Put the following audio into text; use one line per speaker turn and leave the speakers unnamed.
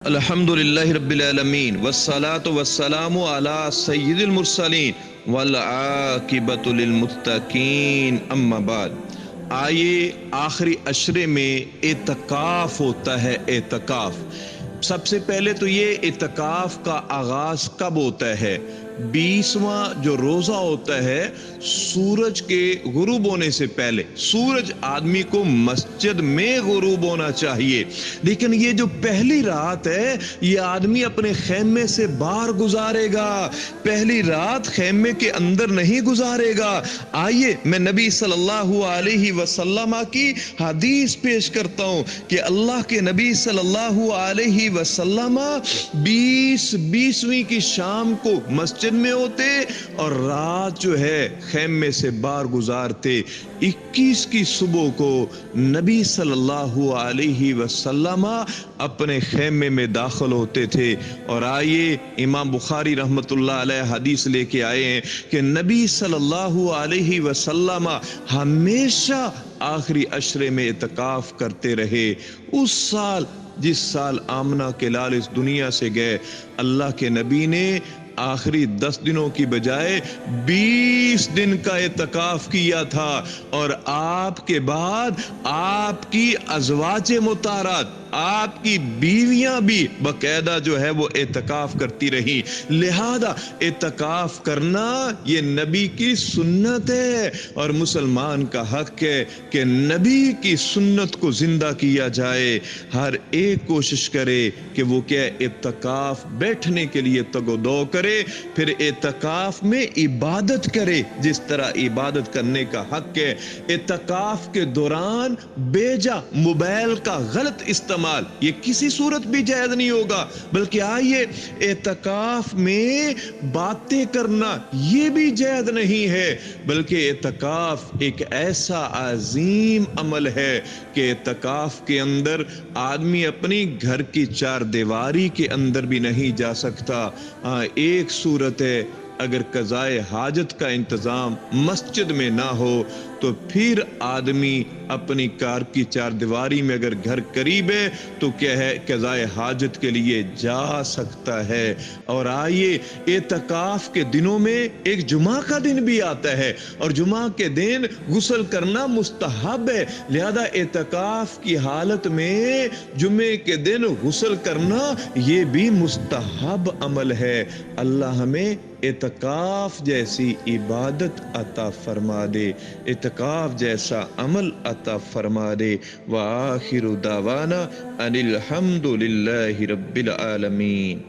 الحمدللہ رب العالمین والصلاة والسلام علی سید المرسلین والعاقبۃ للمتقین اما بعد۔ آئیے آخری عشرے میں اعتکاف ہوتا ہے۔ اعتکاف سب سے پہلے تو یہ اعتکاف کا آغاز کب ہوتا ہے؟ 20واں جو روزہ ہوتا ہے سورج کے غروب ہونے سے پہلے۔ سورج آدمی کو مسجد میں غروب ہونا چاہیے، لیکن یہ جو پہلی رات ہے یہ آدمی اپنے خیمے سے باہر گزارے گا، پہلی رات خیمے کے اندر نہیں گزارے گا۔ آئیے میں نبی صلی اللہ علیہ وسلم کی حدیث پیش کرتا ہوں کہ اللہ کے نبی صلی اللہ علیہ وسلم 20ویں کی شام کو مسجد میں ہوتے اور رات جو ہے خیمے سے باہر گزارتے۔ 21 کی صبح کو نبی صلی اللہ علیہ وسلم اپنے خیمے میں داخل ہوتے تھے۔ اور آئیے امام بخاری رحمت اللہ علیہ حدیث لے کے آئے ہیں کہ نبی صلی اللہ علیہ وسلم ہمیشہ آخری عشرے میں اعتکاف کرتے رہے۔ اس سال جس سال آمنہ کے لال اس دنیا سے گئے، اللہ کے نبی نے آخری 10 دنوں کی بجائے 20 دن کا اعتکاف کیا تھا، اور آپ کے بعد آپ کی ازواج مطہرات، آپ کی بیویاں بھی باقاعدہ جو ہے وہ اعتکاف کرتی رہی۔ لہذا اعتکاف کرنا یہ نبی کی سنت ہے، اور مسلمان کا حق ہے کہ نبی کی سنت کو زندہ کیا جائے۔ ہر ایک کوشش کرے کہ وہ کیا اعتکاف بیٹھنے کے لیے تگ و دو کرے، پھر اعتکاف میں عبادت کرے جس طرح عبادت کرنے کا حق ہے۔ اعتکاف کے دوران بے جا موبائل کا غلط استعمال یہ کسی صورت بھی جائز نہیں ہوگا، بلکہ آئیے اعتکاف میں باتیں کرنا یہ بھی جائز نہیں ہے، بلکہ اعتکاف ایک ایسا عظیم عمل ہے کہ اعتکاف کے اندر آدمی اپنی گھر کی چار دیواری کے اندر بھی نہیں جا سکتا۔ ہاں ایک صورت ہے، اگر قضائے حاجت کا انتظام مسجد میں نہ ہو تو پھر آدمی اپنی کار کی چار دیواری میں، اگر گھر قریب ہے تو کیا ہے قضائے حاجت کے لیے جا سکتا ہے۔ اور آئیے اعتکاف کے دنوں میں ایک جمعہ کا دن بھی آتا ہے، اور جمعہ کے دن غسل کرنا مستحب ہے، لہذا اعتکاف کی حالت میں جمعے کے دن غسل کرنا یہ بھی مستحب عمل ہے۔ اللہ ہمیں اعتکاف جیسی عبادت عطا فرما دے، اعتکاف جیسا عمل عطا فرما دے۔ وآخر دعوانا ان الحمد للہ رب العالمین۔